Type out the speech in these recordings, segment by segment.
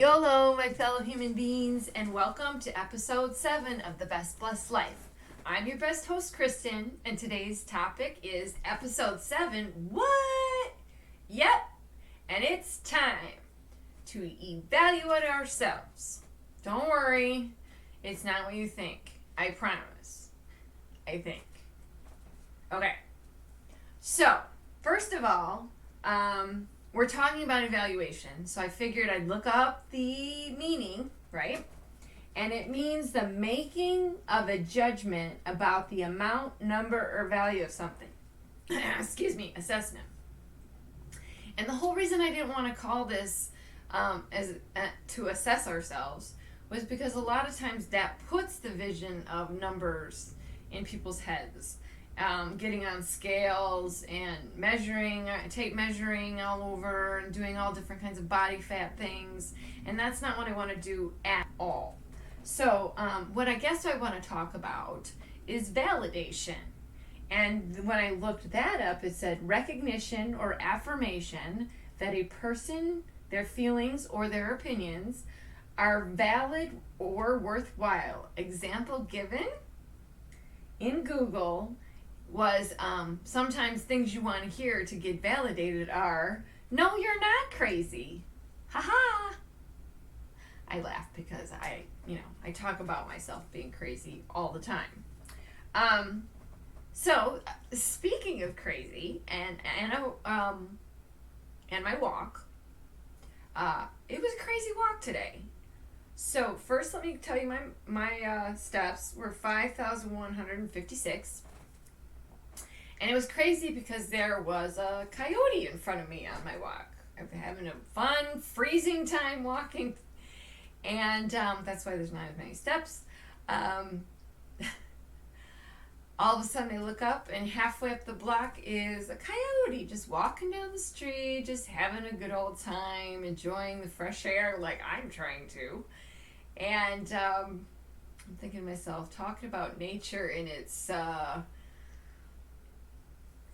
YOLO, my fellow human beings, and welcome to episode 7 of The Best Blessed Life. I'm your best host, Kristen, and today's topic is episode 7. What? Yep, and it's time to evaluate ourselves. Don't worry, it's not what you think. I promise. I think. Okay, so, first of all, we're talking about evaluation, so I figured I'd look up the meaning, right? And it means the making of a judgment about the amount, number, or value of something. Assessment. And the whole reason I didn't want to call this to assess ourselves was because a lot of times that puts the vision of numbers in people's heads. Getting on scales and tape measuring all over and doing all different kinds of body fat things. And that's not what I want to do at all. So what I guess I want to talk about is validation. And when I looked that up, it said recognition or affirmation that a person, their feelings, or their opinions are valid or worthwhile. Example given in Google was sometimes things you want to hear to get validated are, no, you're not crazy. Haha. I laugh because I talk about myself being crazy all the time. So speaking of crazy and my walk, it was a crazy walk today. So first let me tell you my steps were 5,156. And it was crazy because there was a coyote in front of me on my walk. I'm having a fun, freezing time walking. And that's why there's not as many steps. All of a sudden I look up and halfway up the block is a coyote just walking down the street, just having a good old time, enjoying the fresh air like I'm trying to. And I'm thinking to myself, talking about nature in its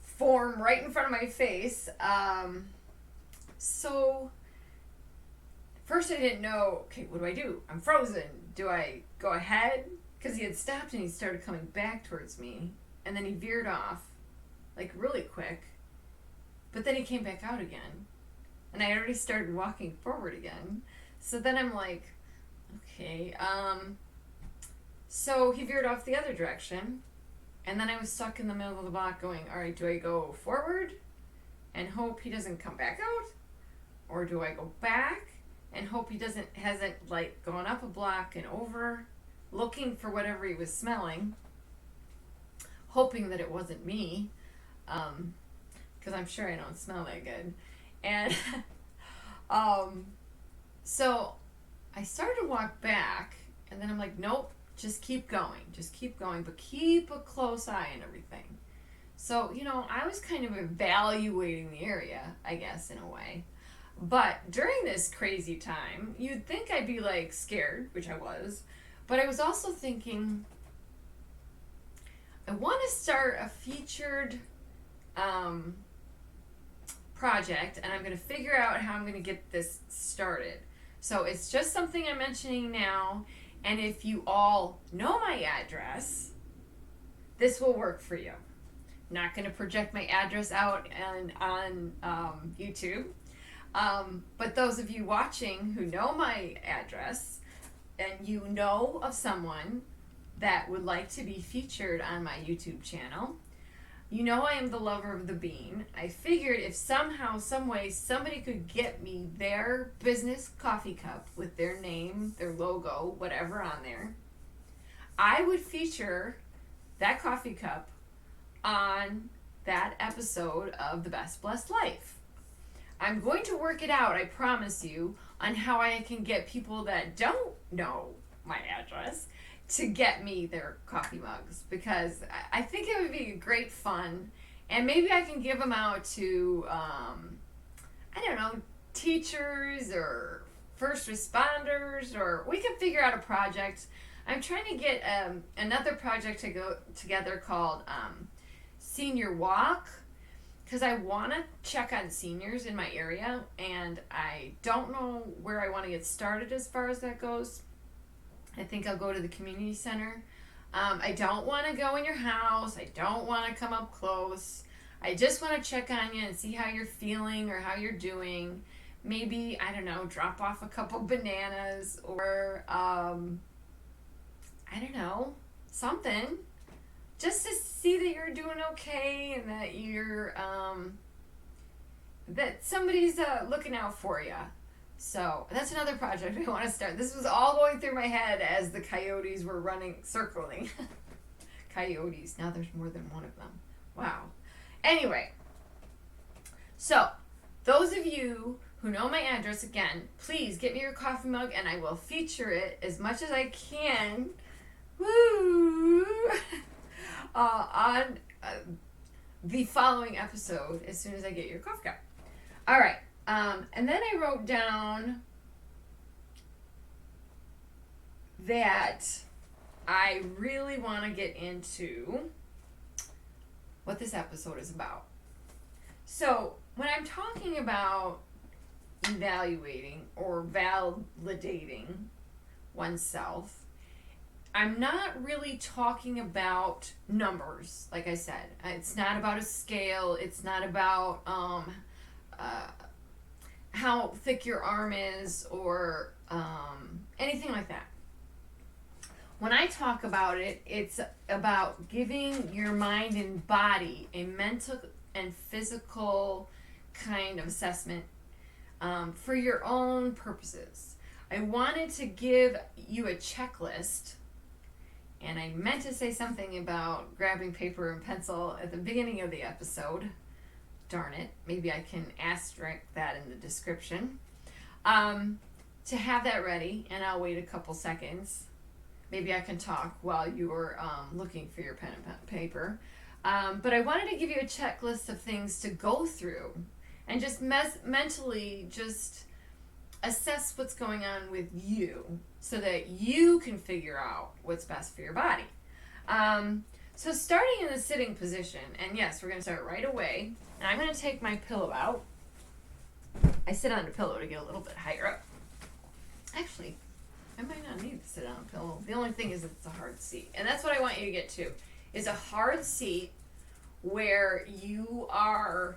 form right in front of my face. So first I didn't know, okay, what do? I'm frozen. Do I go ahead? Because he had stopped and he started coming back towards me. And then he veered off, like really quick. But then he came back out again. And I already started walking forward again. So then I'm like, okay. So he veered off the other direction. And then I was stuck in the middle of the block going, all right, do I go forward and hope he doesn't come back out? Or do I go back and hope he hasn't like gone up a block and over, looking for whatever he was smelling, hoping that it wasn't me, because I'm sure I don't smell that good. And so I started to walk back, and then I'm like, nope. Just keep going, but keep a close eye on everything. So, I was kind of evaluating the area, I guess, in a way. But during this crazy time, you'd think I'd be like scared, which I was, but I was also thinking, I want to start a featured project, and I'm going to figure out how I'm going to get this started. So it's just something I'm mentioning now. And if you all know my address, this will work for you. Not going to project my address out on YouTube. But those of you watching who know my address and you know of someone that would like to be featured on my YouTube channel, you know I am the lover of the bean. I figured if somehow, some way, somebody could get me their business coffee cup with their name, their logo, whatever on there, I would feature that coffee cup on that episode of The Best Blessed Life. I'm going to work it out, I promise you, on how I can get people that don't know my address to get me their coffee mugs, because I think it would be great fun, and maybe I can give them out to teachers or first responders, or we can figure out a project. I'm trying to get another project to go together called Senior Walk, because I want to check on seniors in my area, and I don't know where I want to get started as far as that goes. I think I'll go to the community center. I don't want to go in your house. I don't want to come up close. I just want to check on you and see how you're feeling or how you're doing. Maybe, I don't know, drop off a couple bananas or, I don't know, something. Just to see that you're doing okay and that you're, that somebody's looking out for you. So that's another project I want to start. This was all going through my head as the coyotes were circling. Coyotes. Now there's more than one of them. Wow. Anyway, so those of you who know my address, again, please get me your coffee mug and I will feature it as much as I can. Woo! On the following episode as soon as I get your coffee cup. All right. And then I wrote down that I really want to get into what this episode is about. So when I'm talking about evaluating or validating oneself, I'm not really talking about numbers, like I said. It's not about a scale. It's not about how thick your arm is or anything like that. When I talk about it, it's about giving your mind and body a mental and physical kind of assessment for your own purposes. I wanted to give you a checklist, and I meant to say something about grabbing paper and pencil at the beginning of the episode. Darn it. Maybe I can asterisk that in the description. To have that ready, and I'll wait a couple seconds. Maybe I can talk while you're looking for your pen and paper. But I wanted to give you a checklist of things to go through and just mentally just assess what's going on with you so that you can figure out what's best for your body. So starting in the sitting position, and yes, we're going to start right away. And I'm going to take my pillow out. I sit on a pillow to get a little bit higher up. Actually, I might not need to sit on a pillow. The only thing is it's a hard seat. And that's what I want you to get to, is a hard seat where you are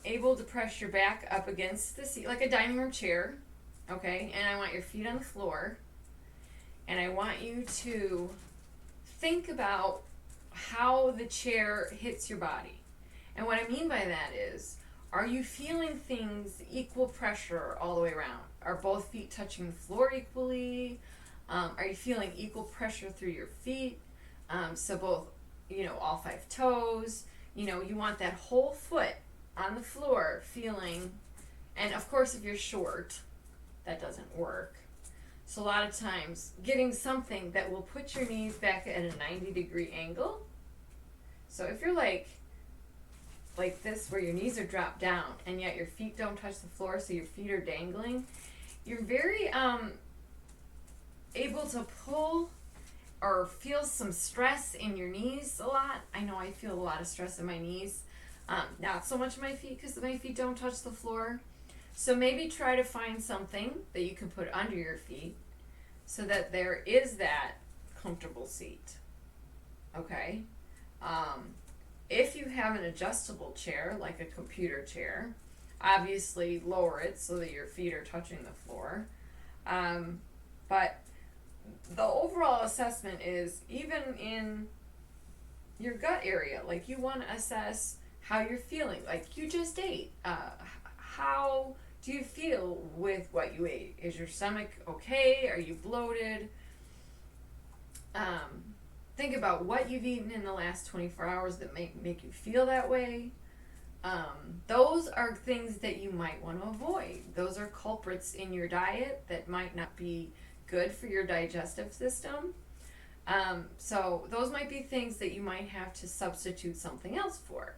able to press your back up against the seat, like a dining room chair, okay? And I want your feet on the floor. And I want you to think about how the chair hits your body. And what I mean by that is, are you feeling things equal pressure all the way around? Are both feet touching the floor equally? Are you feeling equal pressure through your feet? So both, all 5 toes. You want that whole foot on the floor feeling, and of course if you're short, that doesn't work. So a lot of times, getting something that will put your knees back at a 90-degree angle. So if you're like this, where your knees are dropped down and yet your feet don't touch the floor, so your feet are dangling, you're very able to pull or feel some stress in your knees a lot. I know I feel a lot of stress in my knees. Not so much my feet, because my feet don't touch the floor. So maybe try to find something that you can put under your feet so that there is that comfortable seat. Okay? If you have an adjustable chair, like a computer chair, obviously lower it so that your feet are touching the floor. But the overall assessment is, even in your gut area, like you want to assess how you're feeling. Like you just ate. How do you feel with what you ate? Is your stomach okay? Are you bloated? Think about what you've eaten in the last 24 hours that make you feel that way. Those are things that you might want to avoid. Those are culprits in your diet that might not be good for your digestive system. So those might be things that you might have to substitute something else for.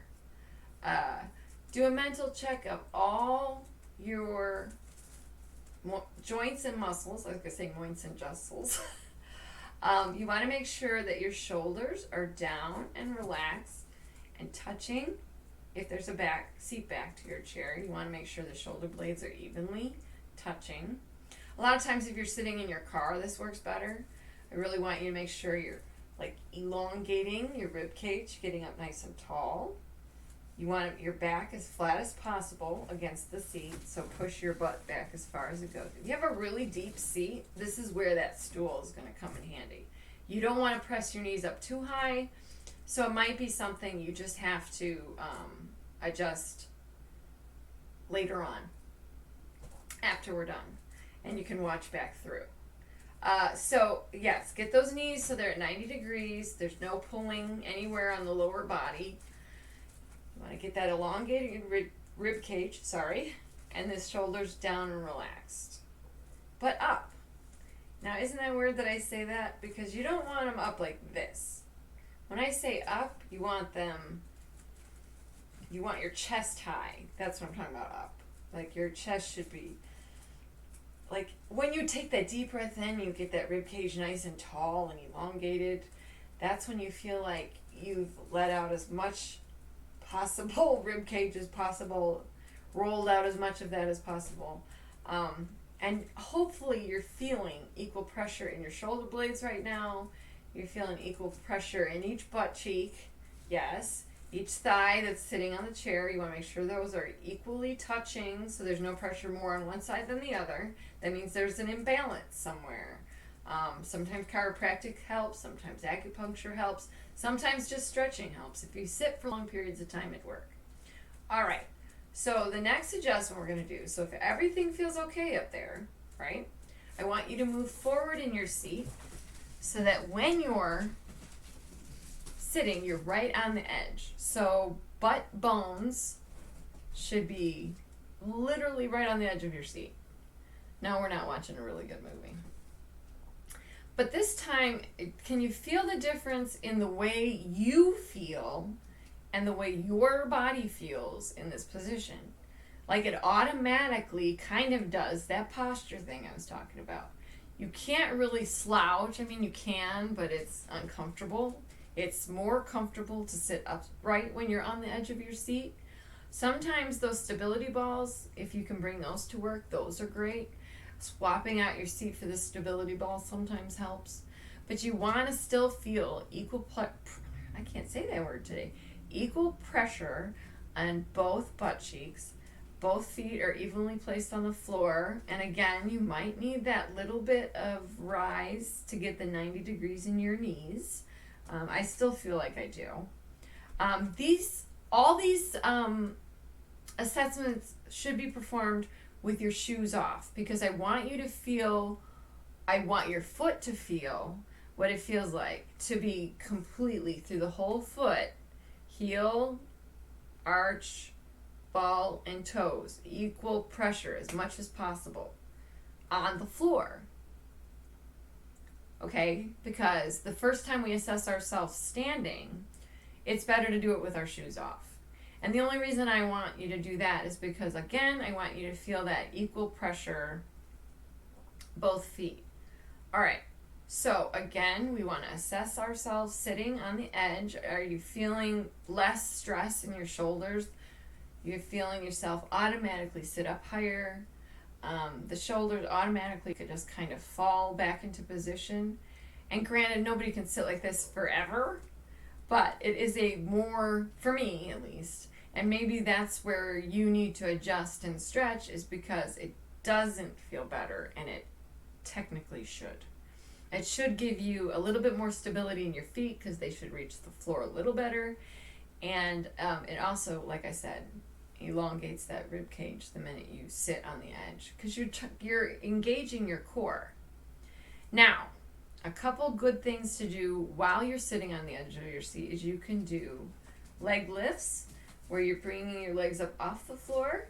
Do a mental check of all your joints and muscles. I was going to say joints and justles. You want to make sure that your shoulders are down and relaxed and touching if there's a seat back to your chair, you want to make sure the shoulder blades are evenly touching. A lot of times if you're sitting in your car, this works better. I really want you to make sure you're like elongating your rib cage, getting up nice and tall. You want your back as flat as possible against the seat, so push your butt back as far as it goes. If you have a really deep seat, this is where that stool is going to come in handy. You don't want to press your knees up too high, so it might be something you just have to adjust later on after we're done, and you can watch back through. So yes, get those knees so they're at 90 degrees. There's no pulling anywhere on the lower body. You want to get that elongated rib cage, and the shoulders down and relaxed. But up. Now, isn't that weird that I say that? Because you don't want them up like this. When I say up, you want your chest high. That's what I'm talking about, up. Like your chest should be, like when you take that deep breath in, you get that rib cage nice and tall and elongated. That's when you feel like you've let out as much possible rib cage as possible, rolled out as much of that as possible. And hopefully you're feeling equal pressure in your shoulder blades right now. You're feeling equal pressure in each butt cheek. Yes. Each thigh that's sitting on the chair, you want to make sure those are equally touching so there's no pressure more on one side than the other. That means there's an imbalance somewhere. Sometimes chiropractic helps, sometimes acupuncture helps, sometimes just stretching helps. If you sit for long periods of time, it works. All right, so the next adjustment we're going to do, so if everything feels okay up there, right, I want you to move forward in your seat so that when you're sitting, you're right on the edge. So butt bones should be literally right on the edge of your seat. Now we're not watching a really good movie. But this time, can you feel the difference in the way you feel and the way your body feels in this position? Like it automatically kind of does that posture thing I was talking about. You can't really slouch. I mean, you can, but it's uncomfortable. It's more comfortable to sit upright when you're on the edge of your seat. Sometimes those stability balls, if you can bring those to work, those are great. Swapping out your seat for the stability ball sometimes helps. But you want to still feel equal pressure on both butt cheeks. Both feet are evenly placed on the floor. And again, you might need that little bit of rise to get the 90 degrees in your knees. I still feel like I do. All these assessments should be performed with your shoes off because I want your foot to feel what it feels like to be completely through the whole foot, heel, arch, ball, and toes, equal pressure as much as possible on the floor. Okay, because the first time we assess ourselves standing, it's better to do it with our shoes off. And the only reason I want you to do that is because, again, I want you to feel that equal pressure, both feet. All right, so again, we want to assess ourselves sitting on the edge. Are you feeling less stress in your shoulders? You're feeling yourself automatically sit up higher. The shoulders automatically could just kind of fall back into position. And granted, nobody can sit like this forever, but it is a more, for me at least, and maybe that's where you need to adjust and stretch is because it doesn't feel better, and it technically should. It should give you a little bit more stability in your feet because they should reach the floor a little better. And it also, like I said, elongates that rib cage the minute you sit on the edge because you're engaging your core. Now, a couple good things to do while you're sitting on the edge of your seat is you can do leg lifts where you're bringing your legs up off the floor.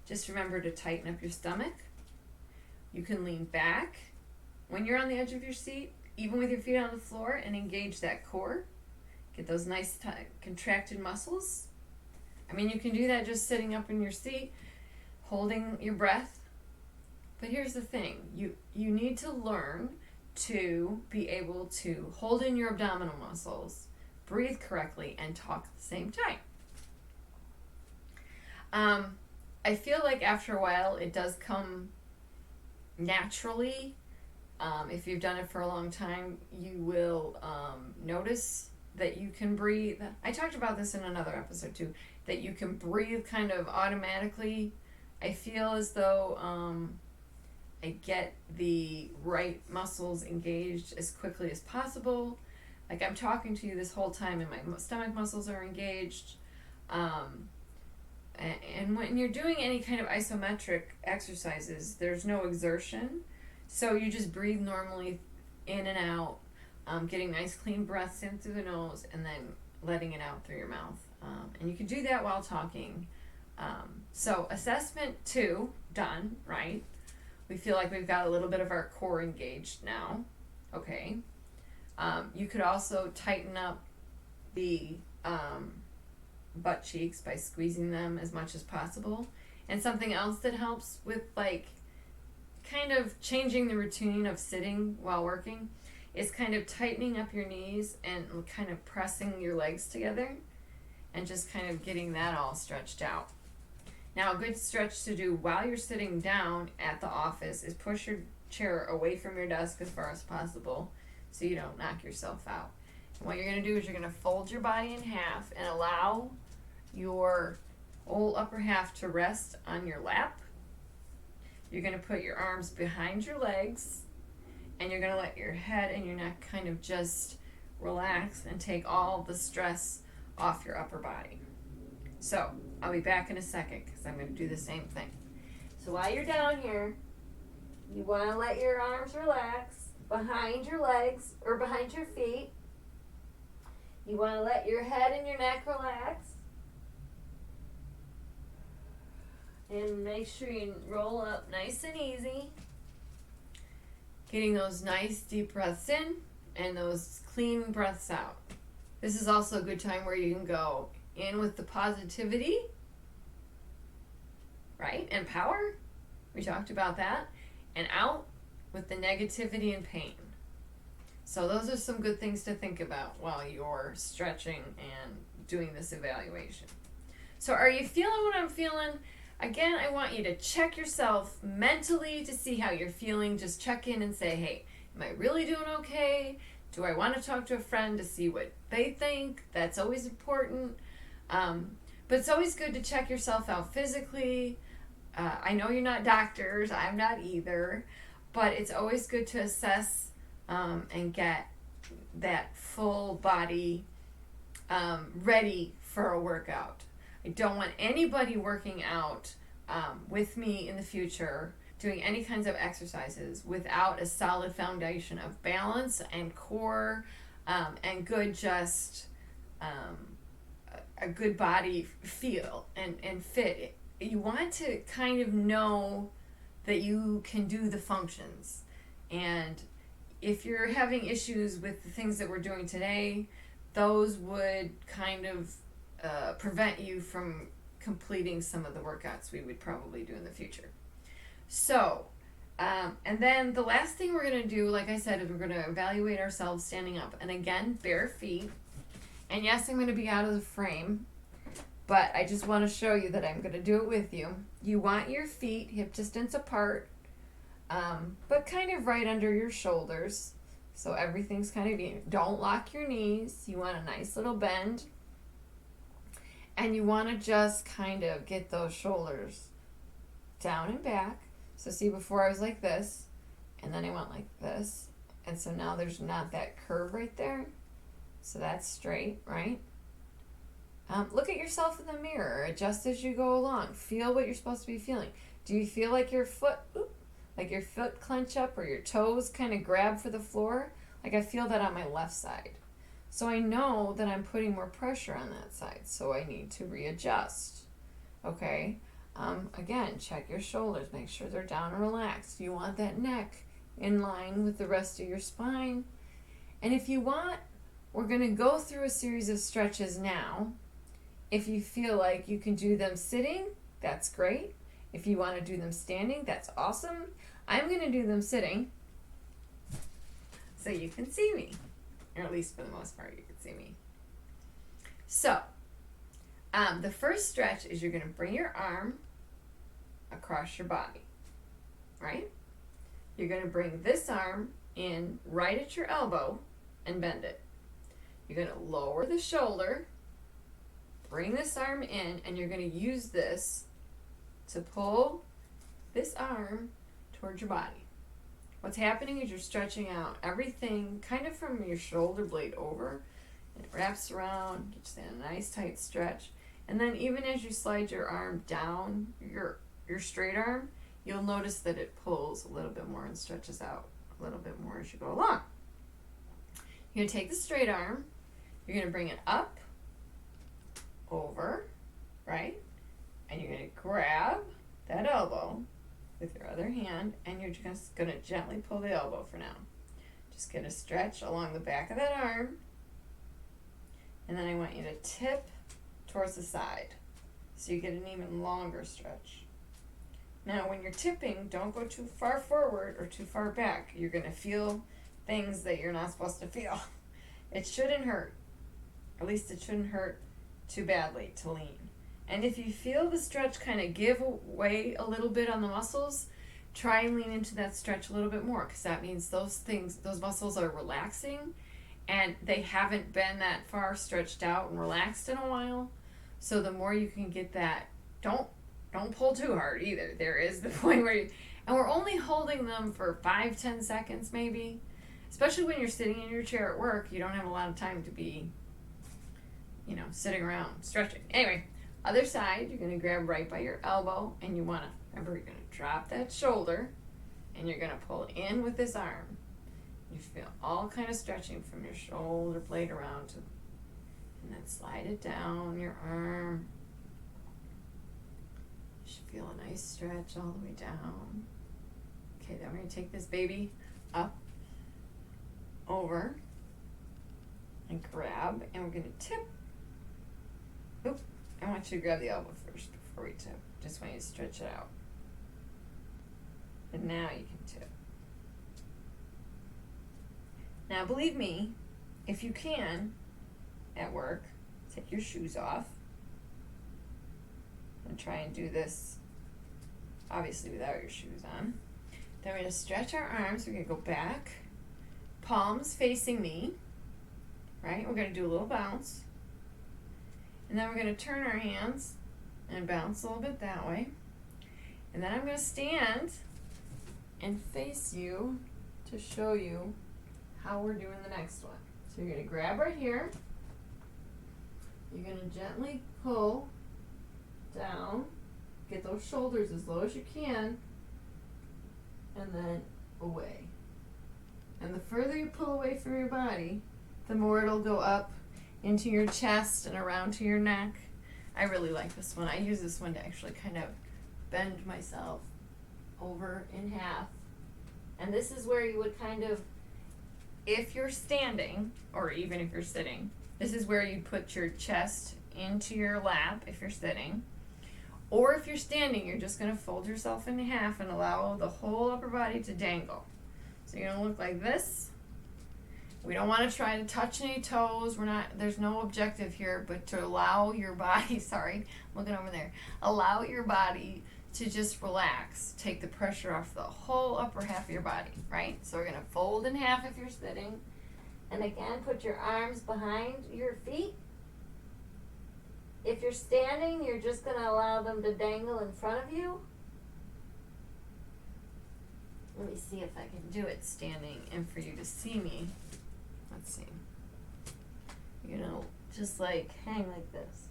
Just remember to tighten up your stomach. You can lean back when you're on the edge of your seat, even with your feet on the floor, and engage that core. Get those nice contracted muscles. I mean, you can do that just sitting up in your seat, holding your breath. But here's the thing. You need to learn to be able to hold in your abdominal muscles, breathe correctly and talk at the same time. I feel like after a while it does come naturally. If you've done it for a long time, you will notice that you can breathe. I talked about this in another episode too, that you can breathe kind of automatically. I feel as though I get the right muscles engaged as quickly as possible. Like I'm talking to you this whole time and my stomach muscles are engaged. And when you're doing any kind of isometric exercises, there's no exertion. So you just breathe normally in and out, getting nice clean breaths in through the nose and then letting it out through your mouth. And you can do that while talking. So assessment 2, done, right? We feel like we've got a little bit of our core engaged now. Okay. You could also tighten up the butt cheeks by squeezing them as much as possible. And something else that helps with like kind of changing the routine of sitting while working is kind of tightening up your knees and kind of pressing your legs together and just kind of getting that all stretched out. Now, a good stretch to do while you're sitting down at the office is push your chair away from your desk as far as possible so you don't knock yourself out. And what you're going to do is you're going to fold your body in half and allow your whole upper half to rest on your lap. You're going to put your arms behind your legs and you're going to let your head and your neck kind of just relax and take all the stress off your upper body. So, I'll be back in a second because I'm going to do the same thing. So while you're down here, you want to let your arms relax behind your legs or behind your feet. You want to let your head and your neck relax. And make sure you roll up nice and easy. Getting those nice deep breaths in and those clean breaths out. This is also a good time where you can go in with the positivity, right? And power. We talked about that. And out with the negativity and pain. So those are some good things to think about while you're stretching and doing this evaluation. So are you feeling what I'm feeling? Again, I want you to check yourself mentally to see how you're feeling. Just check in and say, hey, am I really doing okay? Do I want to talk to a friend to see what they think? That's always important. But it's always good to check yourself out physically. I know you're not doctors. I'm not either. But it's always good to assess and get that full body ready for a workout. I don't want anybody working out with me in the future doing any kinds of exercises without a solid foundation of balance and core and good just a good body feel and fit. You want to kind of know that you can do the functions. And if you're having issues with the things that we're doing today, those would kind of prevent you from completing some of the workouts we would probably do in the future. So, and then the last thing we're going to do, like I said, is we're going to evaluate ourselves standing up. And again, bare feet. And yes, I'm going to be out of the frame, but I just want to show you that I'm going to do it with you. You want your feet hip distance apart, but kind of right under your shoulders. So everything's kind of even. Don't lock your knees. You want a nice little bend. And you want to just kind of get those shoulders down and back. So see, before I was like this, and then I went like this. And so now there's not that curve right there. So that's straight, right? Look at yourself in the mirror. Adjust as you go along. Feel what you're supposed to be feeling. Do you feel like your foot, like your foot clench up or your toes kind of grab for the floor? Like I feel that on my left side. So I know that I'm putting more pressure on that side. So I need to readjust. Okay? Again, check your shoulders. Make sure they're down and relaxed. You want that neck in line with the rest of your spine. And if you want, we're going to go through a series of stretches now. If you feel like you can do them sitting, that's great. If you want to do them standing, that's awesome. I'm going to do them sitting so you can see me. Or at least for the most part, you can see me. So, the first stretch is you're going to bring your arm across your body, right? You're going to bring this arm in right at your elbow and bend it. You're going to lower the shoulder, bring this arm in, and you're going to use this to pull this arm towards your body. What's happening is you're stretching out everything kind of from your shoulder blade over, and it wraps around, gets in a nice tight stretch. And then even as you slide your arm down, your straight arm, you'll notice that it pulls a little bit more and stretches out a little bit more as you go along. You're going to take the straight arm, you're going to bring it up, over, right? And you're going to grab that elbow with your other hand, and you're just going to gently pull the elbow for now. Just get a stretch along the back of that arm, and then I want you to tip towards the side so you get an even longer stretch. Now when you're tipping, don't go too far forward or too far back. You're going to feel things that you're not supposed to feel. It shouldn't hurt. At least it shouldn't hurt too badly to lean. And if you feel the stretch kind of give away a little bit on the muscles, try and lean into that stretch a little bit more, because that means those muscles are relaxing and they haven't been that far stretched out and relaxed in a while. So the more you can get that, don't pull too hard either. There is the point where and we're only holding them for 5-10 seconds maybe. Especially when you're sitting in your chair at work, you don't have a lot of time to be, sitting around stretching. Anyway, other side, you're going to grab right by your elbow, and you want to, remember, you're going to drop that shoulder, and you're going to pull in with this arm. You feel all kind of stretching from your shoulder blade around to, and then slide it down your arm. You should feel a nice stretch all the way down. Okay, then we're going to take this baby up, over, and grab, and we're going to tip. Oop, I want you to grab the elbow first before we tip. Just want you to stretch it out. And now you can tip. Now believe me, if you can, at work, take your shoes off and try and do this obviously without your shoes on. Then we're going to stretch our arms. We're going to go back, palms facing me, right? We're going to do a little bounce. And then we're going to turn our hands and bounce a little bit that way. And then I'm going to stand and face you to show you how we're doing the next one. So you're going to grab right here. You're going to gently pull down. Get those shoulders as low as you can. And then away. And the further you pull away from your body, the more it'll go up into your chest and around to your neck. I really like this one. I use this one to actually kind of bend myself over in half. And this is where you would kind of, if you're standing, or even if you're sitting, this is where you'd put your chest into your lap if you're sitting. Or if you're standing, you're just going to fold yourself in half and allow the whole upper body to dangle. So you're going to look like this. We don't want to try to touch any toes. There's no objective here, but to allow your body, sorry, looking over there, allow your body to just relax. Take the pressure off the whole upper half of your body, right? So we're going to fold in half if you're sitting. And again, put your arms behind your feet. If you're standing, you're just going to allow them to dangle in front of you. Let me see if I can do it standing and for you to see me. Let's see. You're going to just like hang like this.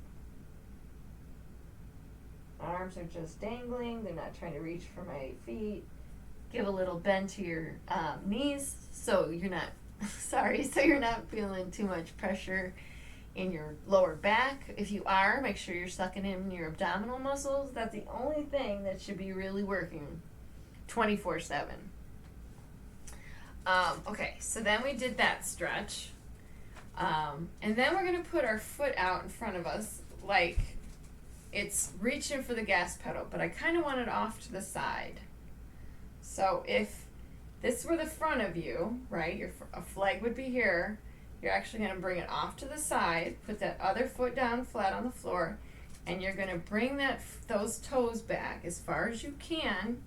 Arms are just dangling. They're not trying to reach for my feet. Give a little bend to your knees so you're not, so you're not feeling too much pressure in your lower back. If you are, make sure you're sucking in your abdominal muscles. That's the only thing that should be really working 24/7. Okay, so then we did that stretch. And then we're going to put our foot out in front of us like it's reaching for the gas pedal, but I kind of want it off to the side. So if this were the front of you, right, a flag would be here, you're actually going to bring it off to the side, put that other foot down flat on the floor, and you're going to bring those toes back as far as you can,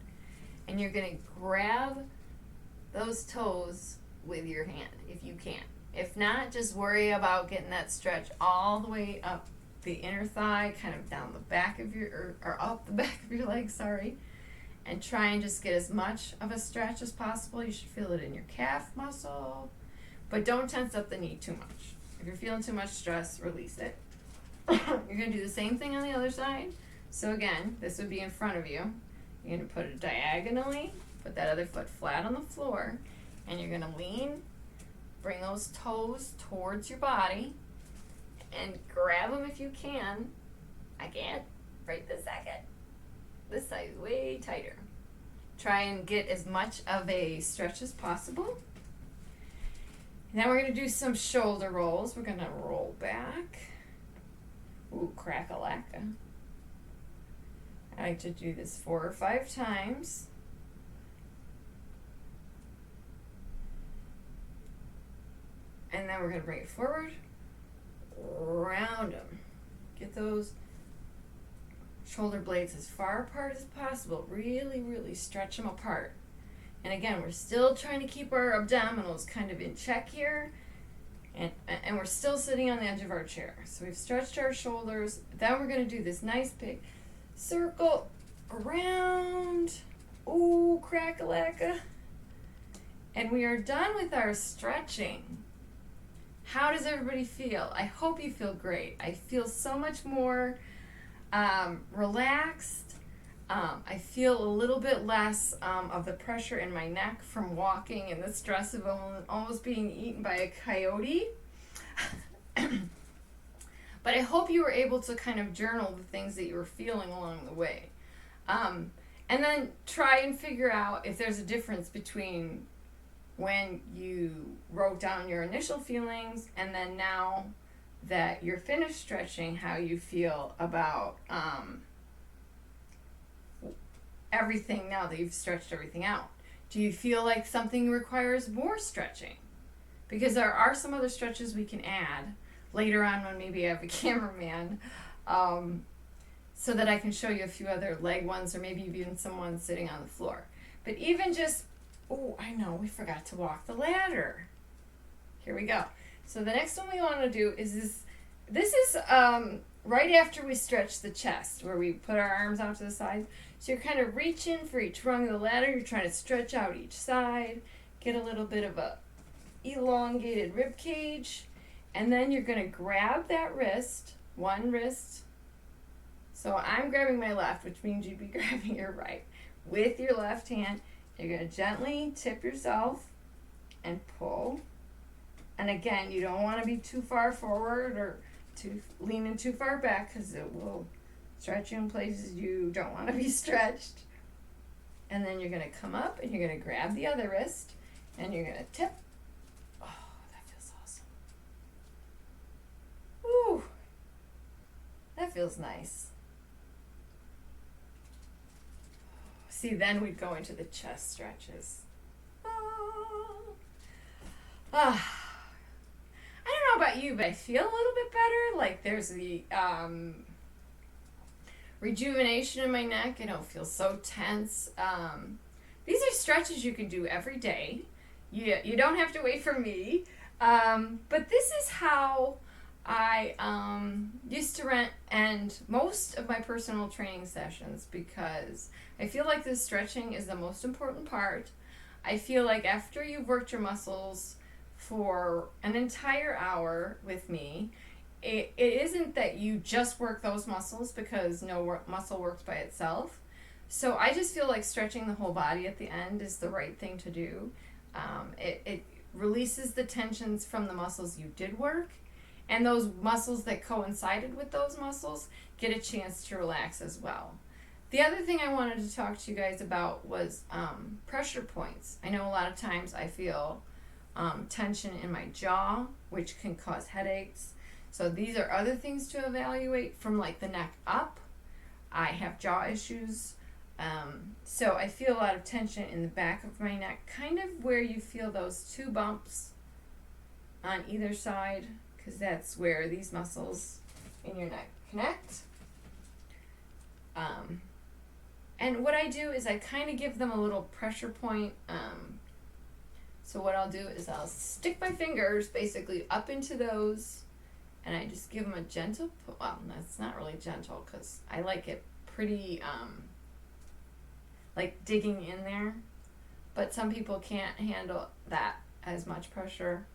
and you're going to grab those toes with your hand if you can. If not, just worry about getting that stretch all the way up the inner thigh, kind of down the back of or up the back of your leg, sorry. And try and just get as much of a stretch as possible. You should feel it in your calf muscle, but don't tense up the knee too much. If you're feeling too much stress, release it. You're going to do the same thing on the other side. So again, this would be in front of you. You're going to put it diagonally, put that other foot flat on the floor, and you're going to lean, bring those toes towards your body, and grab them if you can. I can't right this second. This side is way tighter. Try and get as much of a stretch as possible. Now we're going to do some shoulder rolls. We're going to roll back. Ooh, crack-a-lacka. I like to do this 4 or 5 times. And then we're going to bring it forward. Round them. Get those shoulder blades as far apart as possible. Really, really stretch them apart. And again, we're still trying to keep our abdominals kind of in check here. And we're still sitting on the edge of our chair. So we've stretched our shoulders. Then we're going to do this nice big circle around. Ooh, crack-a-lacka. And we are done with our stretching. How does everybody feel? I hope you feel great. I feel so much more relaxed. I feel a little bit less of the pressure in my neck from walking and the stress of almost being eaten by a coyote. But I hope you were able to kind of journal the things that you were feeling along the way. And then try and figure out if there's a difference between when you wrote down your initial feelings and then now that you're finished stretching, how you feel about everything now that you've stretched everything out. Do you feel like something requires more stretching? Because there are some other stretches we can add later on when maybe I have a cameraman, so that I can show you a few other leg ones or maybe even someone sitting on the floor. But even just, oh, I know, we forgot to walk the ladder. Here we go. So the next one we want to do is this is right after we stretch the chest, where we put our arms out to the side. So you're kind of reaching for each rung of the ladder. You're trying to stretch out each side, get a little bit of a elongated rib cage, and then you're going to grab that wrist, one wrist. So I'm grabbing my left, which means you'd be grabbing your right. With your left hand, you're going to gently tip yourself and pull. And again, you don't want to be too far forward or leaning too far back, because it will stretch you in places you don't want to be stretched. And then you're going to come up and you're going to grab the other wrist and you're going to tip. Oh, that feels awesome. Woo! That feels nice. See, then we'd go into the chest stretches. I don't know about you, but I feel a little bit better. Like there's the rejuvenation in my neck. I don't feel so tense. These are stretches you can do every day. You don't have to wait for me. But this is how I used to end most of my personal training sessions, because I feel like this stretching is the most important part. I feel like after you've worked your muscles for an entire hour with me, it isn't that you just work those muscles, because no muscle works by itself. So I just feel like stretching the whole body at the end is the right thing to do. It releases the tensions from the muscles you did work, and those muscles that coincided with those muscles get a chance to relax as well. The other thing I wanted to talk to you guys about was pressure points. I know a lot of times I feel tension in my jaw, which can cause headaches. So these are other things to evaluate from like the neck up. I have jaw issues. So I feel a lot of tension in the back of my neck, kind of where you feel those two bumps on either side, because that's where these muscles in your neck connect. And what I do is I kind of give them a little pressure point. So what I'll do is I'll stick my fingers basically up into those, and I just give them a gentle, well, that's not really gentle, because I like it pretty, like digging in there. But some people can't handle that as much pressure.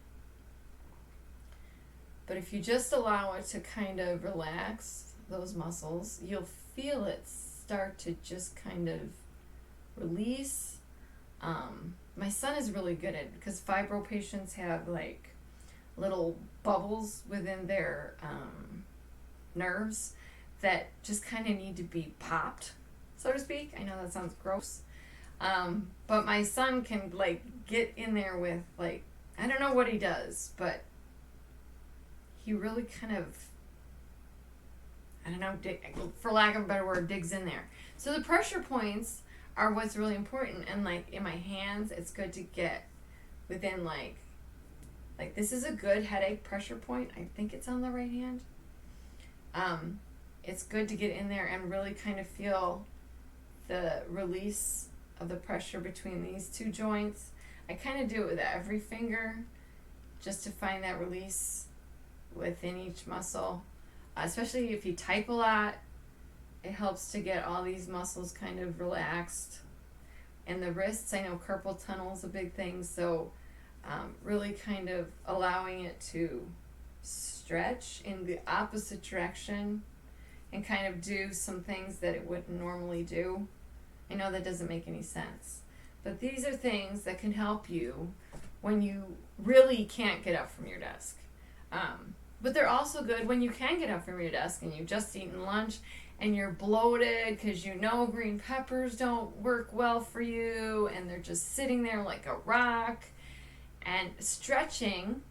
But if you just allow it to kind of relax those muscles, you'll feel it start to just kind of release. My son is really good at it, because fibro patients have like little bubbles within their nerves that just kind of need to be popped, so to speak. I know that sounds gross. But my son can like get in there with like, I don't know what he does, but he really kind of, I don't know, for lack of a better word, digs in there. So the pressure points are what's really important. And like in my hands, it's good to get within like this is a good headache pressure point. I think it's on the right hand. It's good to get in there and really kind of feel the release of the pressure between these two joints. I kind of do it with every finger just to find that release within each muscle. Especially if you type a lot, it helps to get all these muscles kind of relaxed. And the wrists, I know carpal tunnel is a big thing, so really kind of allowing it to stretch in the opposite direction and kind of do some things that it wouldn't normally do. I know that doesn't make any sense, but these are things that can help you when you really can't get up from your desk. But they're also good when you can get up from your desk and you've just eaten lunch and you're bloated because you know green peppers don't work well for you and they're just sitting there like a rock. And stretching,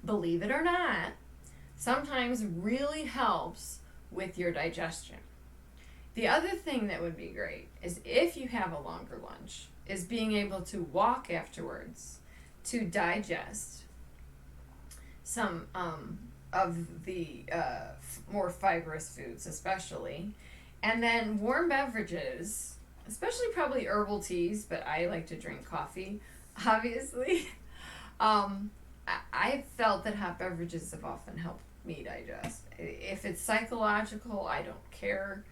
believe it or not, sometimes really helps with your digestion. The other thing that would be great is if you have a longer lunch, is being able to walk afterwards to digest some of the more fibrous foods especially. And then warm beverages, especially probably herbal teas, but I like to drink coffee, obviously. I felt that hot beverages have often helped me digest. If it's psychological, I don't care.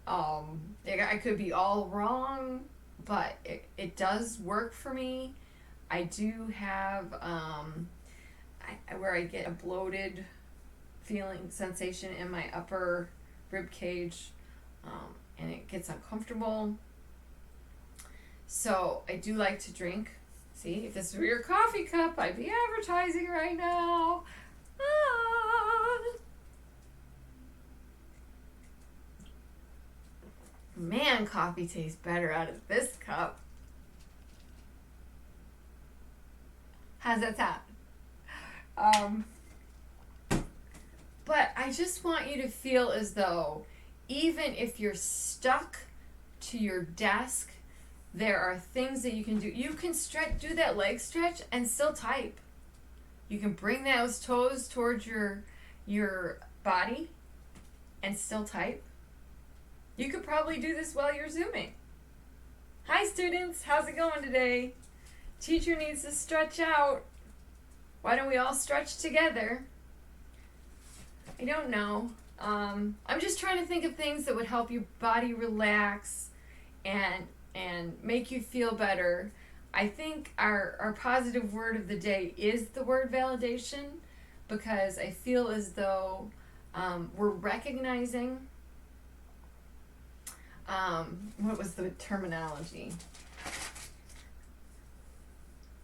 I could be all wrong, but it does work for me. I do have where I get a bloated feeling sensation in my upper rib cage, and it gets uncomfortable. So I do like to drink. See, if this were your coffee cup, I'd be advertising right now. Man, coffee tastes better out of this cup. How's that sound? But I just want you to feel as though even if you're stuck to your desk, there are things that you can do. You can do that leg stretch and still type. You can bring those toes towards your body and still type. You could probably do this while you're Zooming. Hi students, how's it going today? Teacher needs to stretch out. Why don't we all stretch together? I don't know. I'm just trying to think of things that would help your body relax and make you feel better. I think our positive word of the day is the word validation, because I feel as though we're recognizing, what was the terminology?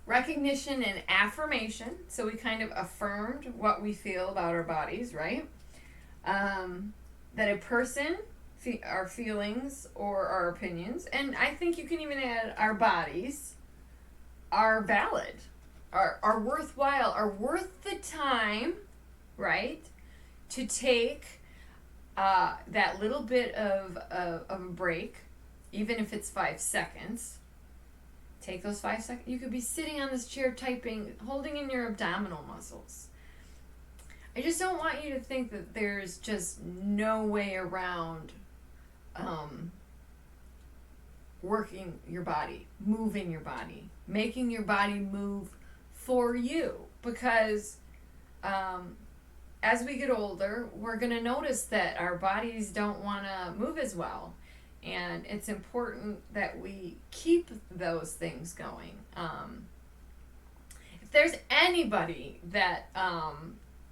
Recognition and affirmation. So we kind of affirmed what we feel about our bodies, right? That a person, our feelings or our opinions, and I think you can even add our bodies, are valid, are worthwhile, are worth the time, right? To take that little bit of a break, even if it's 5 seconds, Take those 5 seconds. You could be sitting on this chair typing, holding in your abdominal muscles. I just don't want you to think that there's just no way around working your body, moving your body, making your body move for you. Because as we get older, we're going to notice that our bodies don't want to move as well. And it's important that we keep those things going. If there's anybody that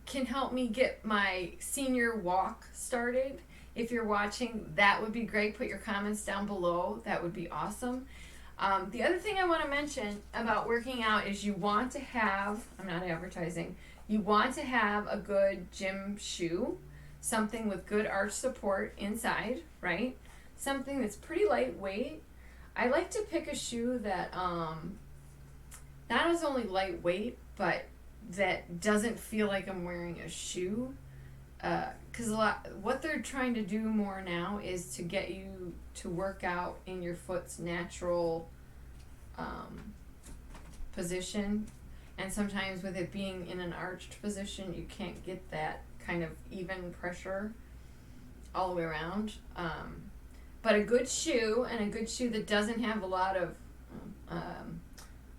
can help me get my senior walk started, if you're watching, that would be great. Put your comments down below. That would be awesome. The other thing I want to mention about working out is you want to have, I'm not advertising, you want to have a good gym shoe, something with good arch support inside, right? Something that's pretty lightweight. I like to pick a shoe that not is only lightweight, but that doesn't feel like I'm wearing a shoe. Because what they're trying to do more now is to get you to work out in your foot's natural position. And sometimes with it being in an arched position, you can't get that kind of even pressure all the way around. But a good shoe, and a good shoe that doesn't have a lot of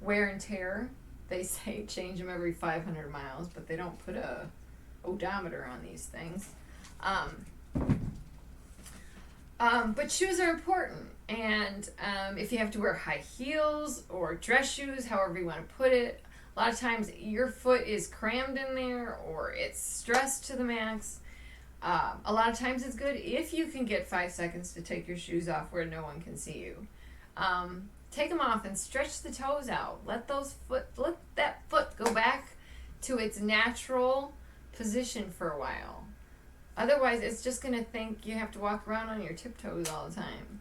wear and tear. They say change them every 500 miles, but they don't put a odometer on these things. But shoes are important. And if you have to wear high heels or dress shoes, however you want to put it, a lot of times your foot is crammed in there or it's stressed to the max. A lot of times it's good if you can get 5 seconds to take your shoes off where no one can see you. Take them off and stretch the toes out. Let that foot go back to its natural position for a while. Otherwise, it's just going to think you have to walk around on your tiptoes all the time.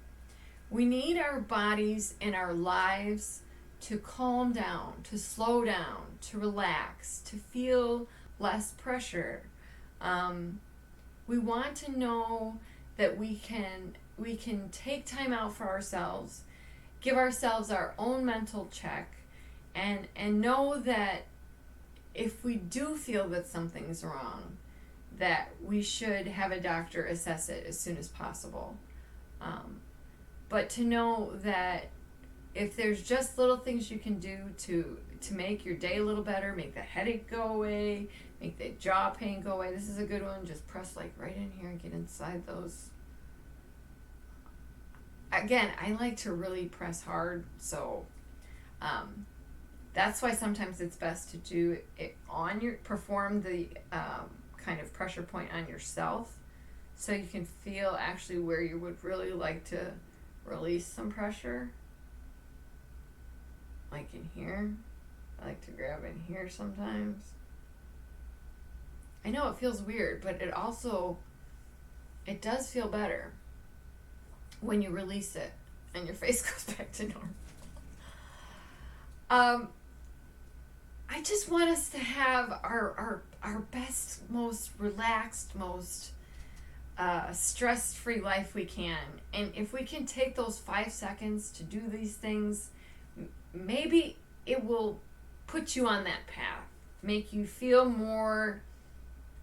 We need our bodies and our lives to calm down, to slow down, to relax, to feel less pressure. We want to know that we can take time out for ourselves, give ourselves our own mental check, and know that if we do feel that something's wrong, that we should have a doctor assess it as soon as possible. But to know that if there's just little things you can do to make your day a little better, make the headache go away, make the jaw pain go away. This is a good one. Just press like right in here and get inside those. Again, I like to really press hard, so that's why sometimes it's best to do it perform the kind of pressure point on yourself, so you can feel actually where you would really like to release some pressure. Like in here. I like to grab in here sometimes. I know it feels weird, but it does feel better when you release it and your face goes back to normal. I just want us to have our best, most relaxed, most stress-free life we can. And if we can take those 5 seconds to do these things, maybe it will put you on that path, make you feel more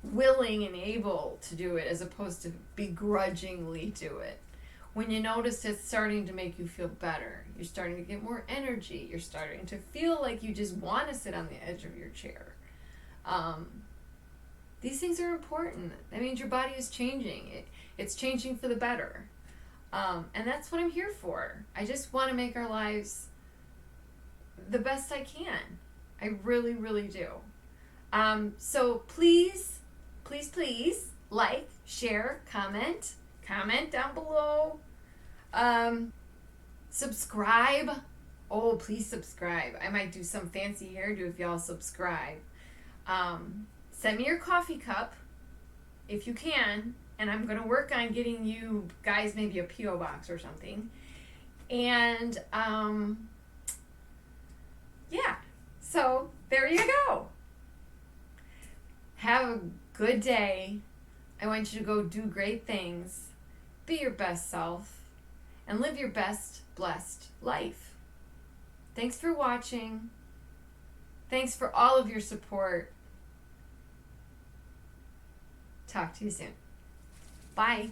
willing and able to do it as opposed to begrudgingly do it. When you notice it's starting to make you feel better, you're starting to get more energy, you're starting to feel like you just want to sit on the edge of your chair. These things are important. That means your body is changing. It's changing for the better. And that's what I'm here for. I just want to make our lives the best I can. I really, really do. So please like, share, comment down below. Subscribe. Oh, please subscribe. I might do some fancy hairdo if y'all subscribe. Send me your coffee cup if you can, and I'm going to work on getting you guys maybe a P.O. box or something. And yeah, so there you go. Have a good day. I want you to go do great things, be your best self, and live your best blessed life. Thanks for watching. Thanks for all of your support. Talk to you soon. Bye.